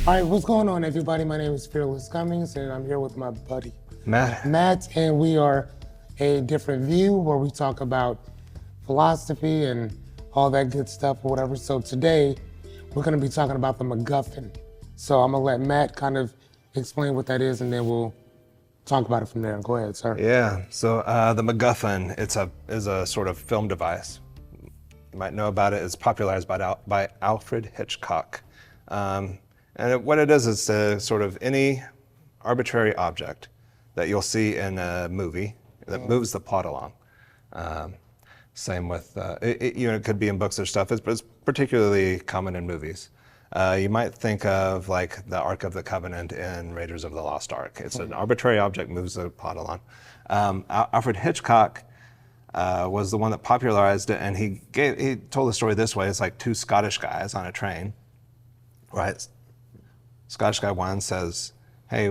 All right, what's going on, everybody? My name is Fearless Cummings, and I'm here with my buddy Matt. and we are a different view where we talk about philosophy and all that good stuff or whatever. So today, we're going to be talking about the MacGuffin. So I'm going to let Matt kind of explain what that is, and then we'll talk about it from there. Go ahead, sir. Yeah. So the MacGuffin, is a sort of film device. You might know about it. It's popularized by Alfred Hitchcock. What it is sort of any arbitrary object that you'll see in a movie that moves the plot along. Same with, it could be in books or stuff, but it's particularly common in movies. You might think of like the Ark of the Covenant in Raiders of the Lost Ark. It's an arbitrary object, moves the plot along. Alfred Hitchcock was the one that popularized it, and he told the story this way. It's like two Scottish guys on a train, right? Scottish guy one says, "Hey,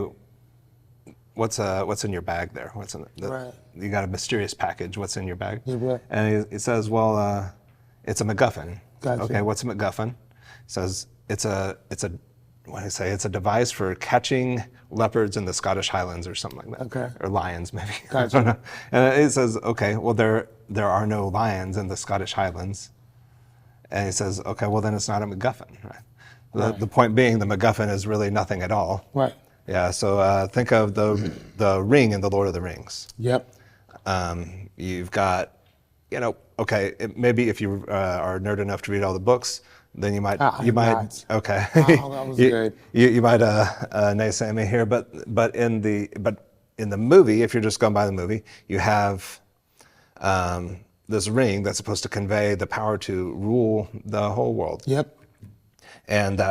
what's in your bag there? Right. You got a mysterious package. What's in your bag?" Yeah, right. And he says, "Well, it's a MacGuffin." Gotcha. Okay, what's a MacGuffin? He says it's a what do I say? It's a device for catching leopards in the Scottish Highlands or something like that. Okay. Or lions maybe. Gotcha. I don't know. And he says, okay, well there are no lions in the Scottish Highlands. And he says, okay, well then it's not a MacGuffin, right? The point being, the MacGuffin is really nothing at all. Right. Yeah. So think of the ring in the Lord of the Rings. Yep. You've got, okay, maybe if you are nerd enough to read all the books, then you might okay. That was good. You might naysay me here, but in the movie, if you're just going by the movie, you have this ring that's supposed to convey the power to rule the whole world. Yep. And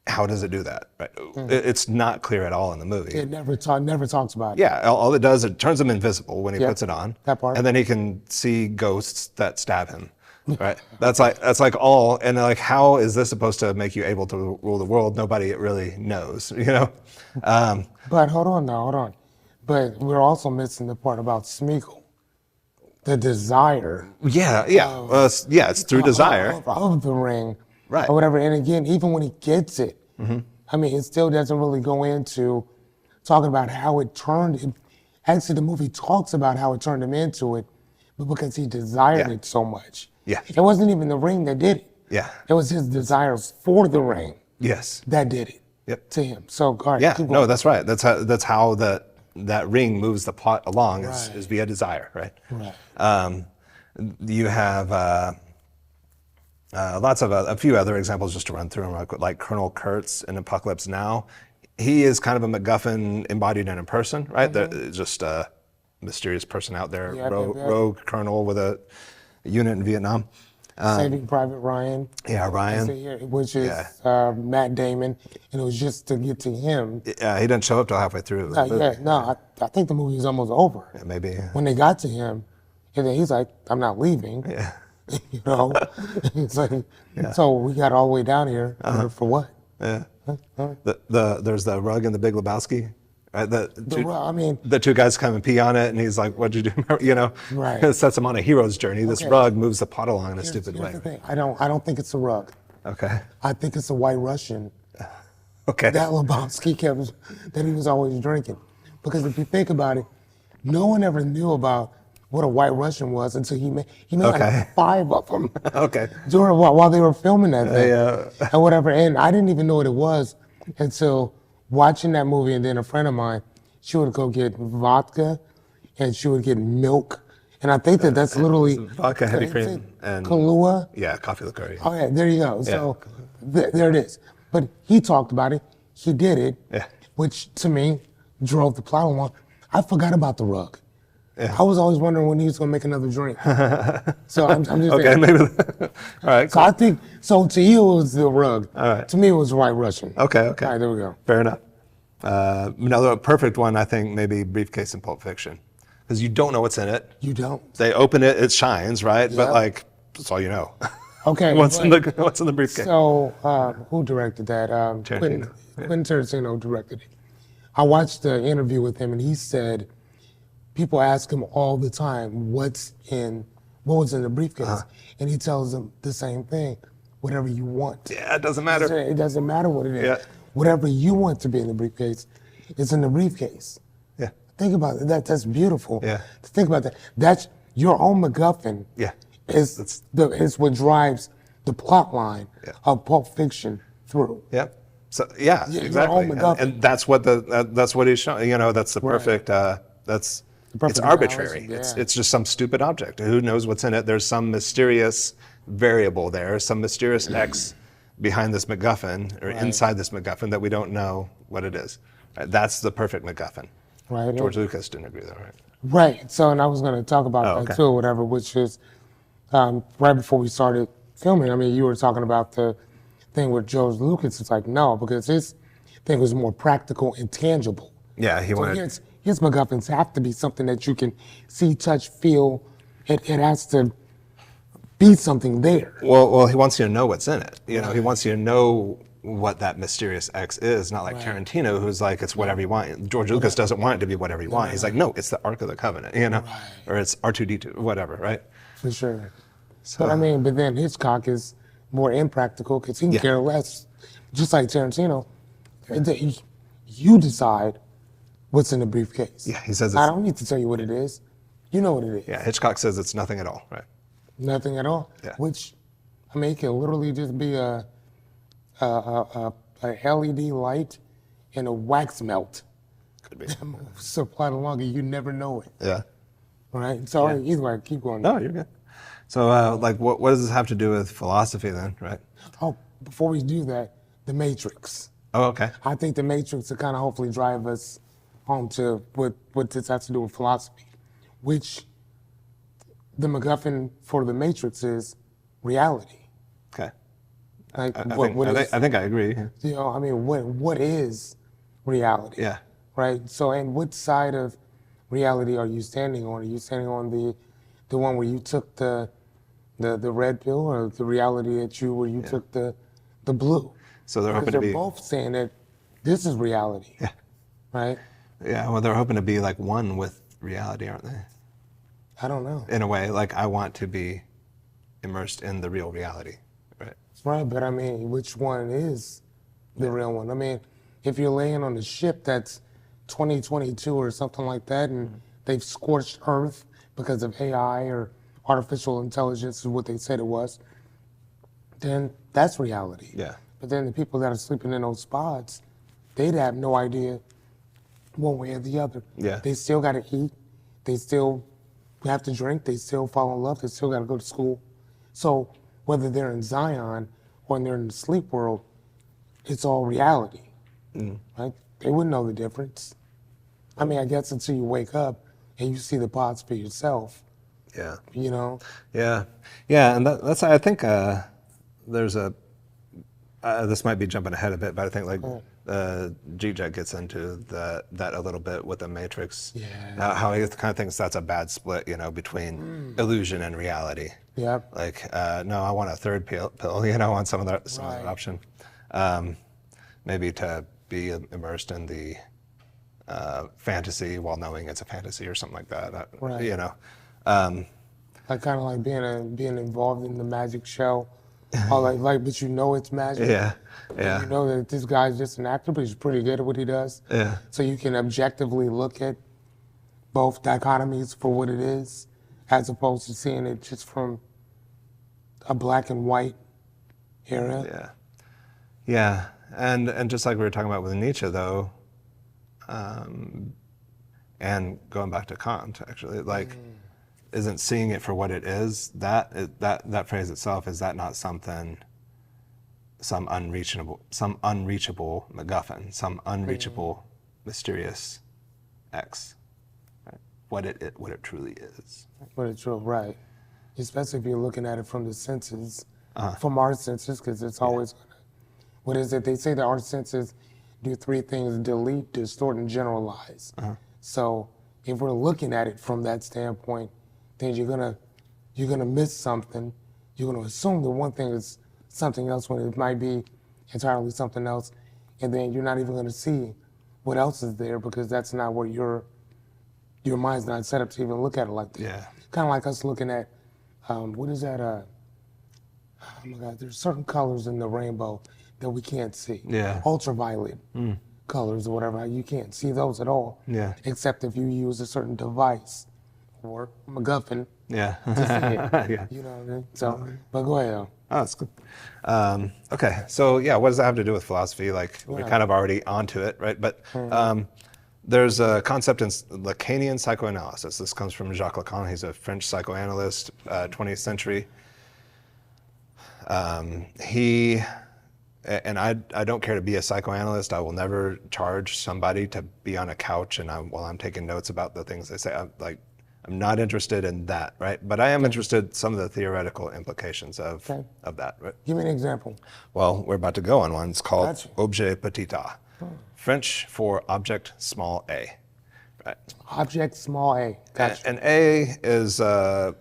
how does it do that? Right? It's not clear at all in the movie. It never talks about it. Yeah, all it does, it turns him invisible when he puts it on. That part. And then he can see ghosts that stab him. Right? That's like all, and like, how is this supposed to make you able to rule the world? Nobody really knows, But hold on. But we're also missing the part about Smeagol. The desire. Yeah. It's through desire. Of the ring. Right. Or whatever. And again, even when he gets it, I mean, it still doesn't really go into talking about how it turned him. Actually, the movie talks about how it turned him into it, but because he desired it so much. Yeah. It wasn't even the ring that did it. Yeah. It was his desire for the ring. Yes. That did it. Yep. To him. So, all right. Yeah. No, that's right. That's how that ring moves the plot along is via desire, right? Right. You have lots of a few other examples just to run through them, like Colonel Kurtz in Apocalypse Now. He is kind of a MacGuffin embodied in a person, right? Just a mysterious person out there, rogue colonel with a unit in Vietnam. Saving Private Ryan. Yeah, Ryan. Which is Matt Damon, and it was just to get to him. Yeah, he didn't show up till halfway through. I think the movie was almost over. Yeah, maybe. When they got to him, and then he's like, "I'm not leaving." Yeah. It's like, so we got all the way down here for what? Yeah. There's the rug in The Big Lebowski. Right? The two guys come and pee on it, and he's like, "What'd you do?" Right. It sets him on a hero's journey. This rug moves the plot along in a stupid way. The thing. I don't think it's a rug. Okay. I think it's a White Russian. Okay. That Lebowski that he was always drinking, because if you think about it, no one ever knew about what a White Russian was until he made like 5 of them. Okay. While they were filming that thing and whatever, and I didn't even know what it was until watching that movie. And then a friend of mine, she would go get vodka, and she would get milk, and I think that's literally vodka, heavy cream, and Kahlua. Yeah, coffee liqueur. Yeah. Oh yeah, there you go. So there it is. But he talked about it. He did it. Yeah. Which to me drove the plot along. I forgot about the rug. Yeah. I was always wondering when he was gonna make another drink. So I'm just okay, saying. maybe. All right. So I think to you it was the rug. All right. To me it was White Russian. Okay. All right, there we go. Fair enough. Another perfect one, I think, maybe Briefcase in Pulp Fiction, because you don't know what's in it. You don't. They open it, it shines, right? Yep. But like, that's all you know. Okay. What's in the briefcase? So who directed that? Tarantino. Quentin Tarantino directed it. I watched the interview with him, and he said people ask him all the time, what was in the briefcase? And he tells them the same thing, whatever you want. Yeah, it doesn't matter. It doesn't matter what it is. Yeah. whatever you want to be in the briefcase is in the briefcase. Yeah. Think about it. That's beautiful. Yeah. To think about that. That's your own MacGuffin. Yeah. Is what drives the plot line of Pulp Fiction through. Yep. So yeah, exactly. And that's what that's what he's showing. You know, that's the perfect. That's it's arbitrary. It's just some stupid object. Who knows what's in it? There's some mysterious variable there, some mysterious X behind this MacGuffin or inside this MacGuffin that we don't know what it is. That's the perfect MacGuffin. Right. George Lucas didn't agree with that, right? Right. So, and I was going to talk about that too, or whatever, which is right before we started filming. I mean, you were talking about the thing with George Lucas. It's like, no, because his thing was more practical and tangible. Yeah, he wanted. His MacGuffins have to be something that you can see, touch, feel. It has to be something there. Well, he wants you to know what's in it. You know, he wants you to know what that mysterious X is. Not like Tarantino, who's like, it's whatever you want. George Lucas doesn't want it to be whatever you want. He's like, no, it's the Ark of the Covenant, you know, or it's R2D2, whatever, right? For sure. So, but I mean, but then Hitchcock is more impractical because he can care less. Just like Tarantino, you decide what's in the briefcase. Yeah, he says I don't need to tell you what it is. You know what it is. Yeah, Hitchcock says it's nothing at all, right? Nothing at all. Yeah. Which, I mean, it can literally just be a LED light and a wax melt. Could be. Supplied along and you never know it. Yeah. Right? So either way, keep going. No, you're good. So, like, what does this have to do with philosophy then, right? Oh, before we do that, the Matrix. Oh, okay. I think the Matrix will kind of hopefully drive us home to what this has to do with philosophy, which the MacGuffin for the Matrix is reality. Okay. Like, I think I agree. You know, I mean, what is reality? Yeah. Right. So, and what side of reality are you standing on? Are you standing on the one where you took the red pill, or the reality that where you took the blue? So they're hoping to be. They're both saying that this is reality. Yeah. Right. Yeah. Well, they're hoping to be like one with reality, aren't they? I don't know. In a way, like I want to be immersed in the real reality, right? Right, but I mean, which one is the real one? I mean, if you're laying on a ship that's 2022 or something like that, and they've scorched Earth because of AI or artificial intelligence is what they said it was, then that's reality. Yeah. But then the people that are sleeping in those spots, they'd have no idea one way or the other. Yeah. They still got to eat. They still have to drink. They still fall in love. They still got to go to school. So whether they're in Zion or they're in the sleep world, it's all reality. Right? They wouldn't know the difference. I mean, I guess until you wake up and you see the pods for yourself. Yeah. You know? Yeah. Yeah, and that's, I think there's a, this might be jumping ahead a bit, but I think like G-Jet gets into that a little bit with the Matrix. Yeah. How he kind of thinks that's a bad split, you know, between illusion and reality. Yeah. Like, no, I want a third pill, you know, I want some other option. Maybe to be immersed in the fantasy while knowing it's a fantasy or something like that. Right. You know. Like kind of like being involved in the magic show. Or like, but you know it's magic. Yeah, yeah. You know that this guy's just an actor, but he's pretty good at what he does. Yeah. So you can objectively look at both dichotomies for what it is, as opposed to seeing it just from a black and white era. Yeah. Yeah, and just like we were talking about with Nietzsche, though, and going back to Kant, actually, like, isn't seeing it for what it is, that phrase itself, is that not something, some unreachable MacGuffin, some unreachable mysterious X, right? What it truly is. What it's true, right? Especially if you're looking at it from the senses, from our senses, because it's always, what is it? They say that our senses do three things: delete, distort, and generalize. So if we're looking at it from that standpoint, then you're gonna miss something. You're gonna assume that one thing is something else when it might be entirely something else, and then you're not even gonna see what else is there because that's not where your mind's not set up to even look at it like that. Yeah. Kind of like us looking at what is that? Oh my God, there's certain colors in the rainbow that we can't see. Yeah. Ultraviolet colors or whatever, you can't see those at all. Yeah. Except if you use a certain device or MacGuffin Yeah. to see it. Yeah. You know what I mean? So, but go ahead. Oh, that's good. Okay, so yeah, what does that have to do with philosophy? Like, we're kind of already onto it, right? But there's a concept in Lacanian psychoanalysis. This comes from Jacques Lacan. He's a French psychoanalyst, 20th century. I don't care to be a psychoanalyst. I will never charge somebody to be on a couch and while I'm taking notes about the things they say. I'm not interested in that, right? But I am interested in some of the theoretical implications of that. Right? Give me an example. Well, we're about to go on one. It's called Gotcha. objet petit a, French for object small a. Right? Object small a. Gotcha. And A is, the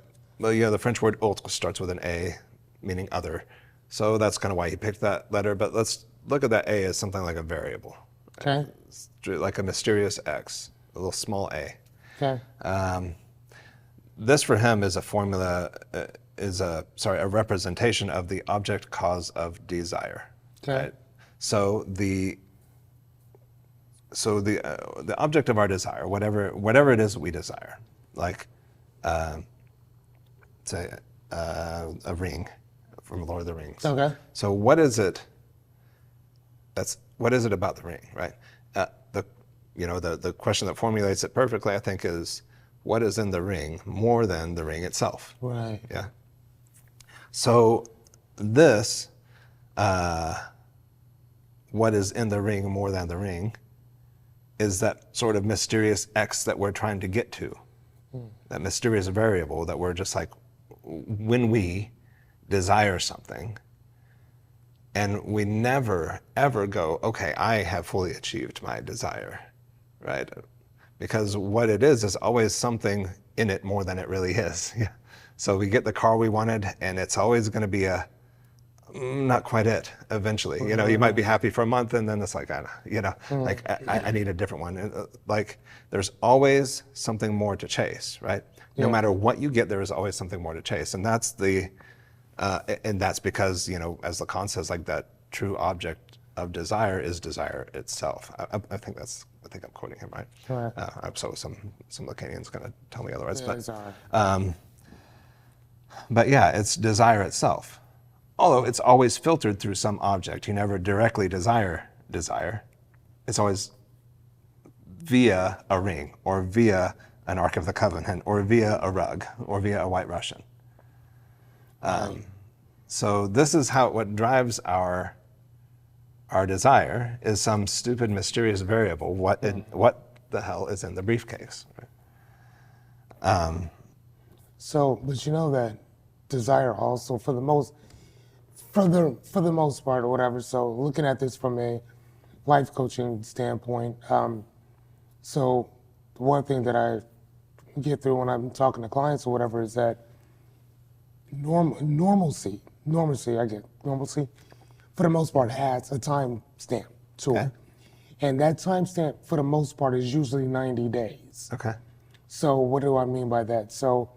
French word autre starts with an A, meaning other. So that's kind of why he picked that letter. But let's look at that A as something like a variable. Okay. Like a mysterious X, a little small a. Okay. This for him is a representation of the object cause of desire. Okay. Right? So the object of our desire, whatever it is we desire, like say a ring from Lord of the Rings. Okay. So what is it about the ring, right? The question that formulates it perfectly, I think, is what is in the ring more than the ring itself? Right. Yeah. So this, what is in the ring more than the ring, is that sort of mysterious X that we're trying to get to, that mysterious variable that we're just like, when we desire something, and we never, ever go, okay, I have fully achieved my desire, right? Because what it is always something in it more than it really is. Yeah. So we get the car we wanted, and it's always going to be not quite it eventually. You know, you might be happy for a month, and then it's like, I need a different one. Like, there's always something more to chase, right? Yeah. No matter what you get, there is always something more to chase. And that's that's because, as Lacan says, like, that true object of desire is desire itself. I think I'm quoting him right. Right. So some Lacanian's going to tell me otherwise. Yeah, But it's all right. but yeah, it's desire itself. Although it's always filtered through some object. You never directly desire. It's always via a ring, or via an Ark of the Covenant, or via a rug, or via a White Russian. So this is what drives our desire, is some stupid, mysterious variable. What the hell is in the briefcase? So, but you know that desire also, for the most part or whatever. So, looking at this from a life coaching standpoint, so one thing that I get through when I'm talking to clients or whatever is that normalcy, for the most part, has a time stamp to it. And that time stamp, for the most part, is usually 90 days. Okay. So what do I mean by that? So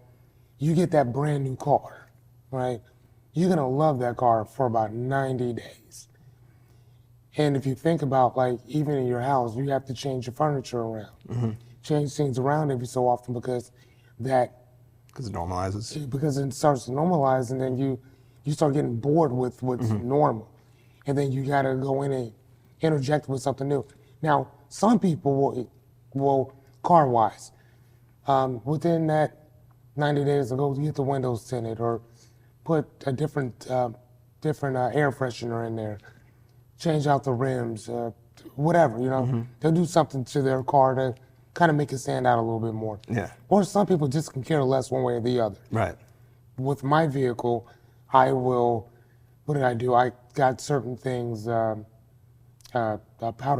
you get that brand new car, right? You're gonna love that car for about 90 days. And if you think about, like, even in your house, you have to change your furniture around, change things around every so often because Because it normalizes. because it starts to normalize, and then you start getting bored with what's normal. And then you gotta go in and interject with something new. Now, some people will car-wise, within that 90 days ago, get the windows tinted or put a different air freshener in there, change out the rims, whatever, They'll do something to their car to kind of make it stand out a little bit more. Yeah. Or some people just can care less one way or the other. Right. With my vehicle, what did I do? I got certain things powder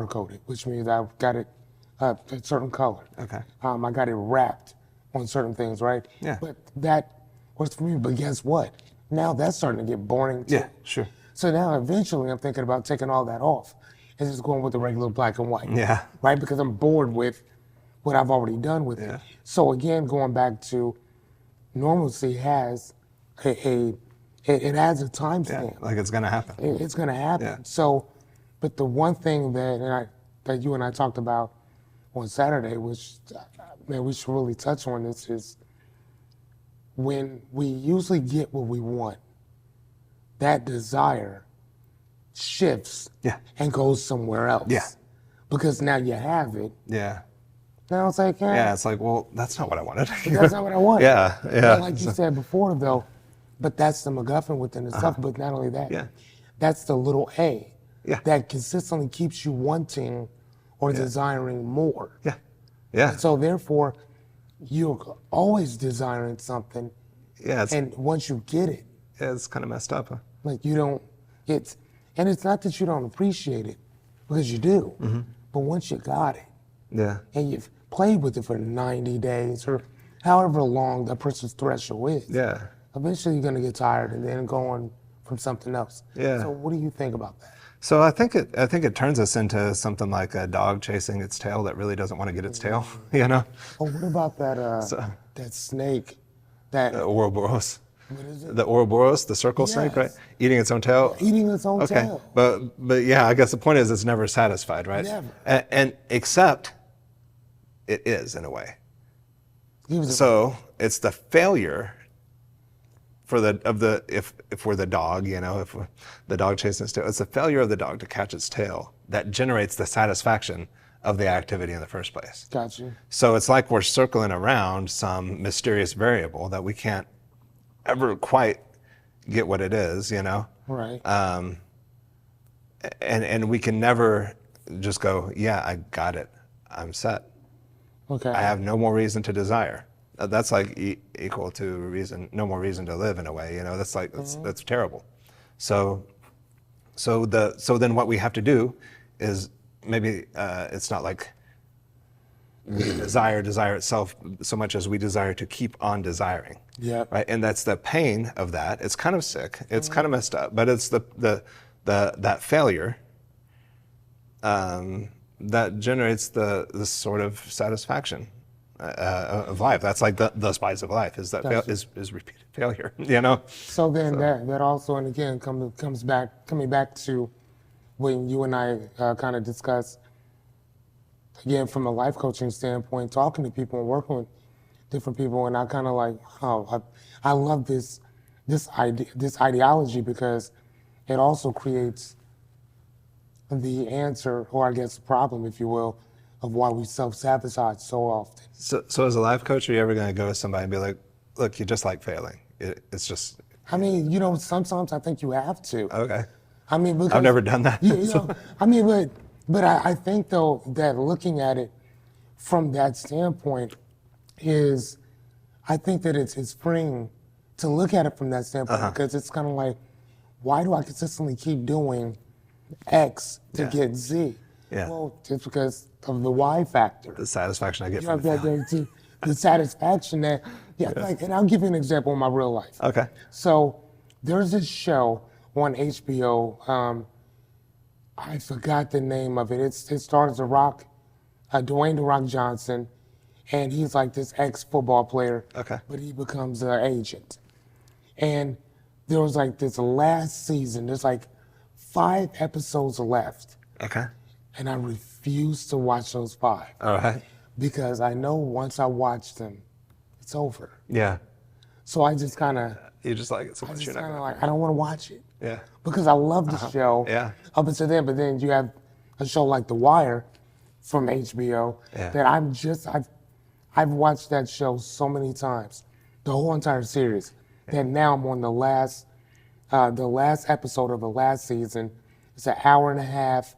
coated, which means I've got it a certain color. Okay. I got it wrapped on certain things, right? Yeah. But that works for me. But guess what? Now that's starting to get boring too. Yeah, sure. So now eventually I'm thinking about taking all that off and just going with the regular black and white. Yeah. Right? Because I'm bored with what I've already done with it. So again, going back to normalcy has a It has a Yeah, timestamp. like it's gonna happen. It's going to happen. Yeah. So, but the one thing that you and I talked about on Saturday, which man, we should really touch on this, is when we usually get what we want, that desire shifts Yeah. and goes somewhere else. Yeah. Because now you have it. Yeah. Now it's like, Yeah, it's like, well, that's not what I wanted. that's not what I want. Yeah, yeah. Like you said before, though, but that's the MacGuffin within itself. But not only that, Yeah. that's the little A Yeah. that consistently keeps you wanting or desiring more. Yeah. Yeah. So therefore, you're always desiring something, Yeah, and once you get it, it's kind of messed up. Huh? like you don't, and it's not that you don't appreciate it, because you do, Mm-hmm. but once you got it, Yeah. and you've played with it for 90 days or however long that person's threshold is, Yeah. eventually you're gonna get tired and then go on from something else. Yeah. So what do you think about that? So I think it turns us into something like a dog chasing its tail that really doesn't want to get its tail, you know? Oh, what about that that snake, that Ouroboros. what is it? The Ouroboros, the circle snake, right? Yes. Eating its own tail. Eating its own Okay, tail. but yeah, I guess the point is it's never satisfied, right? Never. And except it is in a way. He was So it's the failure if we're the dog, you know, if we're the dog chasing its tail, it's the failure of the dog to catch its tail that generates the satisfaction of the activity in the first place. got you. So it's like we're circling around some mysterious variable that we can't ever quite get what it is, you know? Right. And we can never just go, yeah, I got it. I'm set. Okay. I have no more reason to desire. That's like equal to no more reason to live in a way, you know? That's like, that's terrible. So then what we have to do is maybe it's not like we desire itself so much as we desire to keep on desiring. Yeah. Right. And that's the pain of that. It's kind of sick. It's kind of messed up. But it's that failure that generates this sort of satisfaction of life. That's like the spice of life is that is repeated failure. You know. So then that also, and again, coming back to when you and I kind of discussed, again, from a life coaching standpoint, talking to people and working with different people, and I kind of like, I love this ideology because it also creates the answer, or I guess the problem, if you will, of why we self-sabotage so often. So as a life coach, are you ever going to go to somebody and be like, look, you just like failing. It's just. I mean, you know, sometimes I think you have to. Okay. I mean, because, I've never done that. You know, I mean, but I think though that looking at it from that standpoint is, I think that it's freeing to look at it from that standpoint because it's kind of like, why do I consistently keep doing X to get Z? Yeah. Well, it's because of the Y factor. The satisfaction I get You from have the satisfaction that, like, and I'll give you an example in my real life. Okay. So there's this show on HBO. I forgot the name of it. It stars Dwayne "The Rock" Johnson, and he's like this ex-football player. Okay. But he becomes an agent. And there was like this last season. There's like 5 episodes left, Okay. and I refuse to watch those 5 All right. because I know once I watch them, it's over. Yeah. So I just kind of, You just like it so much you're not kind of gonna. like, I don't want to watch it. Yeah. Because I love the show Yeah. up until then, but then you have a show like The Wire from HBO that I've watched that show so many times, the whole entire series, that now I'm on the last episode of the last season. It's an hour and a half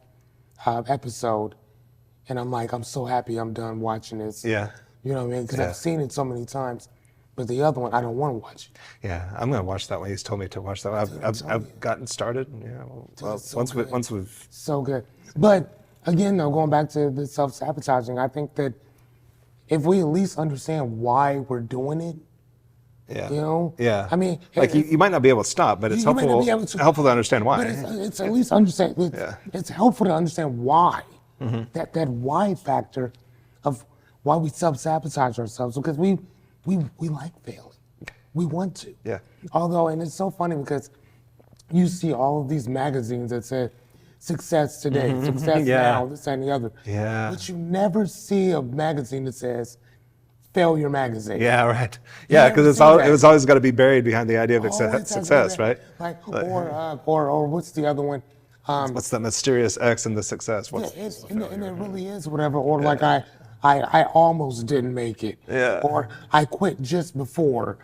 episode, and I'm like, I'm so happy I'm done watching this. Yeah. You know what I mean? Because I've seen it so many times, but the other one, I don't want to watch it. Yeah. I'm gonna watch that one. He's told me to watch that one. I've gotten started. Yeah. Well, so once we've. So good. But again, though, going back to the self-sabotaging, I think that if we at least understand why we're doing it, Yeah. you know? Yeah. I mean, like you might not be able to stop, but it's you might not helpful. be able to- helpful to understand why. but it's at least understand. It's helpful to understand why. That why factor of why we self-sabotage ourselves, because we like failing. we want to. Yeah. Although, and it's so funny because you see all of these magazines that say success today, success Yeah. now, this and the other. Yeah. But you never see a magazine that says failure magazine. Yeah, right. Yeah, because it's always got to be buried behind the idea of success, right? Like, or what's the other one? What's that mysterious X in the success? Yeah, and it really is whatever. Or like I almost didn't make it. Yeah. Or I quit just before.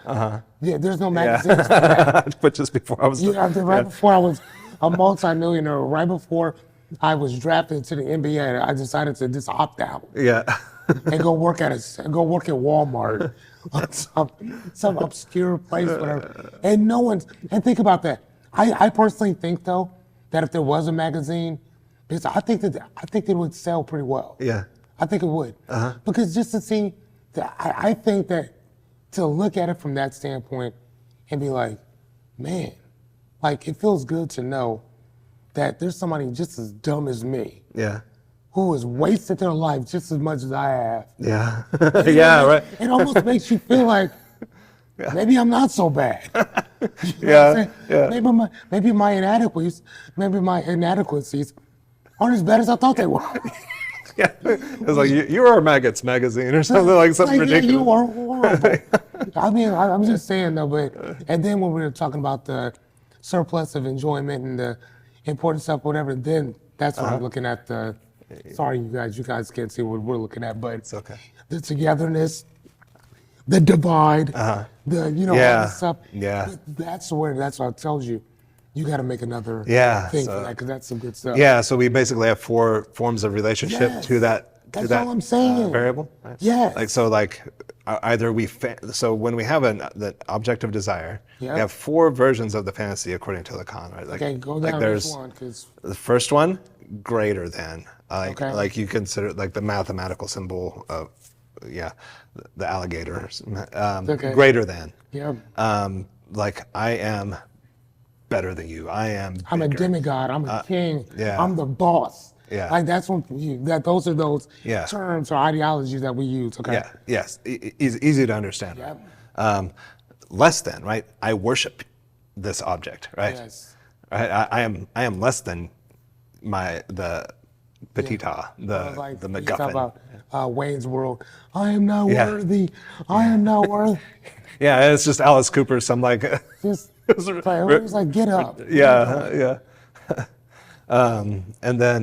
Yeah, there's no magazines for that. Yeah. But just before I was. Right before I was a multimillionaire, right before I was drafted into the NBA, I decided to just opt out. Yeah. And go work at Walmart, or some obscure place, whatever. And and think about that. I personally think though that if there was a magazine, because I think that it would sell pretty well. Yeah. I think it would. Because just to see, I think that to look at it from that standpoint and be like, man, like it feels good to know that there's somebody just as dumb as me. Yeah. Who has wasted their life just as much as I have. Yeah. Yeah, right. It almost makes you feel like maybe I'm not so bad. You know Yeah, what I'm saying? Maybe my inadequacies aren't as bad as I thought they were. Yeah. It's like you are a maggots magazine or something something ridiculous. You are horrible. I mean, I'm just saying though, but and then when we were talking about the surplus of enjoyment and the important stuff, whatever, then that's when I'm looking at the. Sorry, you guys can't see what we're looking at, but It's okay. The togetherness, the divide, all this stuff. Yeah. That's what I told you. You got to make another thing for that because that's some good stuff. Yeah, so we basically have 4 forms of relationship to that. That's all I'm saying. Variable. Right? Yeah. Either so when we have the object of desire, we Yeah. have 4 versions of the fantasy according to Lacan, right? Okay, go down there's this one because the first one, greater than. Okay. Like you consider like the mathematical symbol of, the alligator, greater than. yeah, Like I am better than you. I'm I'm a bigger. demigod. I'm a king. yeah. I'm the boss. Yeah. Like that's when those are those Yeah. terms or ideologies that we use. Okay. Yeah. Yes. Easy to understand. Yep. Less than, right? I worship this object, right? Yes. Right. I am less than the petita, the You MacGuffin. talk about Wayne's World. I am not worthy. I am not worthy. Yeah, it's just Alice Cooper. Some like. Just it's like get up. Yeah. And then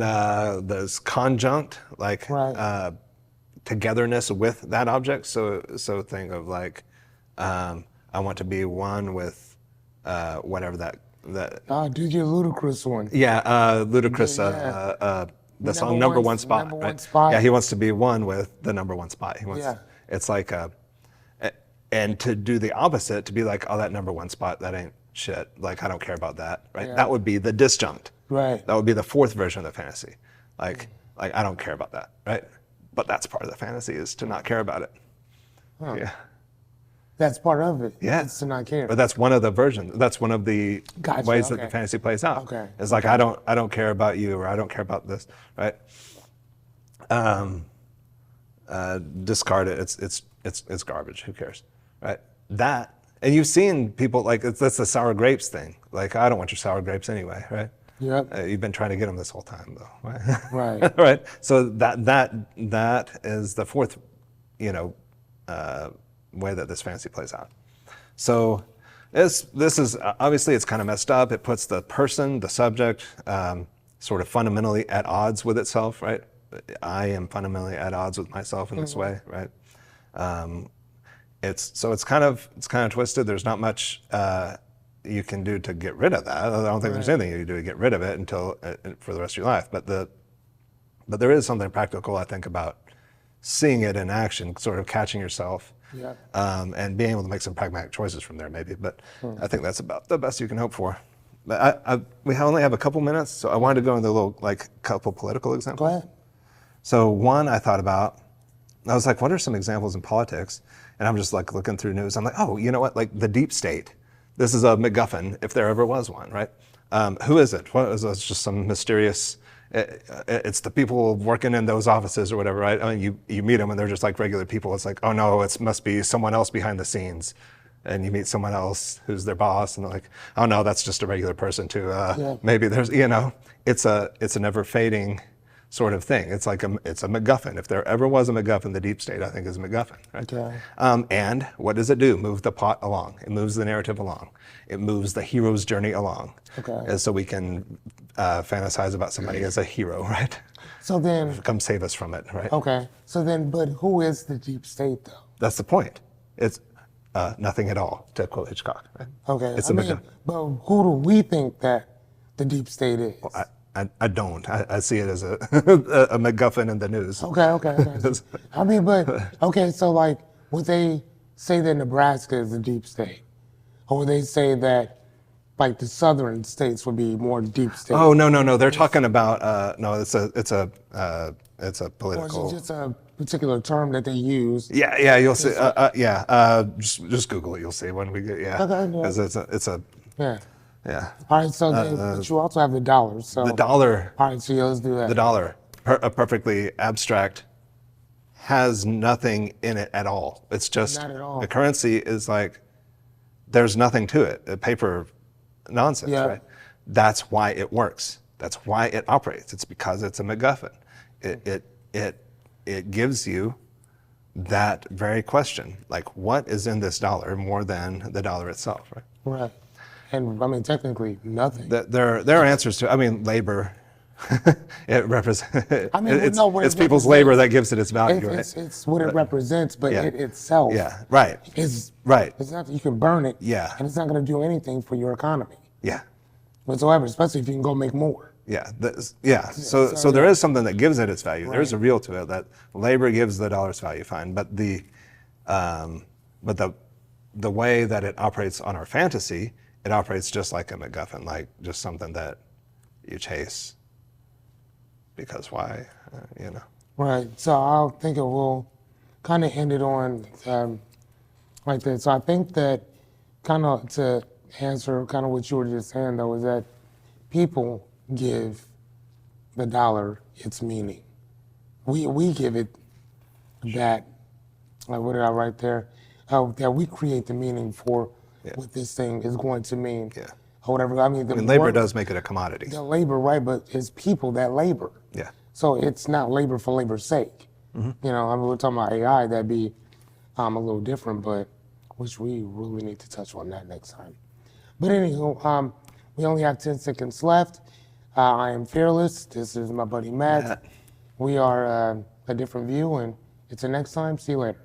there's conjunct, like togetherness with that object. So think of like, I want to be one with whatever that. Do your ludicrous one. Yeah, ludicrous. The song number one spot. Number right? one spot. Yeah, he wants to be one with the number one spot. He wants. Yeah. It's like, and to do the opposite, to be like, oh, that number one spot, that ain't shit. Like I don't care about that. Right. Yeah. That would be the disjunct. Right. That would be the 4th version of the fantasy. Like I don't care about that. Right. But that's part of the fantasy is to not care about it. Huh. Yeah. That's part of it. Yeah. It's to not care. But that's one of the versions. That's one of the ways that the okay. fantasy plays out. Okay. It's like I don't care about you, or I don't care about this, right? Discard it. It's garbage. Who cares, right? That, and you've seen people like that's the sour grapes thing. Like I don't want your sour grapes anyway, right? Yep. You've been trying to get them this whole time, though, right? Right. Right. So that is the 4th, way that this fantasy plays out. So this is obviously it's kind of messed up. It puts the person, the subject, sort of fundamentally at odds with itself, right? I am fundamentally at odds with myself in this way, right? It's kind of twisted. There's not much you can do to get rid of that. I don't think there's anything you can do to get rid of it until for the rest of your life. But there is something practical, I think, about seeing it in action, sort of catching yourself. Yeah. And being able to make some pragmatic choices from there, maybe. But I think that's about the best you can hope for. But we only have a couple minutes, so I wanted to go into a little, couple political examples. Go ahead. So one I thought about, I was like, what are some examples in politics? And I'm just like looking through news. I'm like, oh, you know what? Like the deep state. This is a MacGuffin, if there ever was one, right? Who is it? What is it? It's just some mysterious. It's the people working in those offices or whatever, right? I mean, you meet them and they're just like regular people. It's like, oh no, it must be someone else behind the scenes. and you meet someone else who's their boss, and they're like, oh no, that's just a regular person too. Yeah. Maybe there's, it's a never fading sort of thing. It's like it's a MacGuffin. If there ever was a MacGuffin, the deep state, I think, is a MacGuffin, right? Okay. And what does it do? Move the plot along. It moves the narrative along. It moves the hero's journey along. Okay. And so we can fantasize about somebody as a hero, right? So then, Come save us from it, right? okay. So then, but who is the deep state though? That's the point. It's nothing at all, to quote Hitchcock, right? Okay. It's a MacGuffin. But who do we think that the deep state is? I don't. I see it as a MacGuffin in the news. Okay. I mean, but okay. So like, would they say that Nebraska is the deep state, or would they say that like the southern states would be more deep state? Oh no! They're talking about no. It's a Or is political. it just a particular term that they use? Yeah. You'll see. Just Google it. You'll see when we get. Yeah. Okay, yeah. Because it's a. Yeah. Yeah. All right. So but you also have the dollar. So The dollar. All right. So yeah, let's do that. The dollar, a perfectly abstract, has nothing in it at all. It's just Not at all. the currency is like there's nothing to it. A paper nonsense, Yeah. right? That's why it works. That's why it operates. It's because it's a MacGuffin. It gives you that very question, like what is in this dollar more than the dollar itself, right? Right. And I mean, technically, nothing. There are answers to. I mean, labor. It represents. I mean, it's people's labor that gives it its value, right? It's what it represents, but Yeah. it itself Yeah. Right. is Right. It's not that you can burn it. Yeah. And it's not going to do anything for your economy Yeah. whatsoever, especially if you can go make more. Yeah. So there is something that gives it its value. There's a real to it that labor gives the dollar's value. Fine, but the way that it operates on our fantasy, it operates just like a MacGuffin, like just something that you chase. Because why? Right. So I think it will kind of end it on like that. So I think that kind of to answer kind of what you were just saying though is that people give the dollar its meaning. We give it that. Like what did I write there? That we create the meaning for what this thing is going to mean. Yeah. Or whatever. I mean, Labor does make it a commodity. The labor, right? But it's people that labor. Yeah. So it's not labor for labor's sake. Mm-hmm. I mean, we're talking about AI, that'd be a little different, but which we really need to touch on that next time. But anywho, we only have 10 seconds left. I am Fearless. This is my buddy Matt. We are A Different View, and until next time, see you later.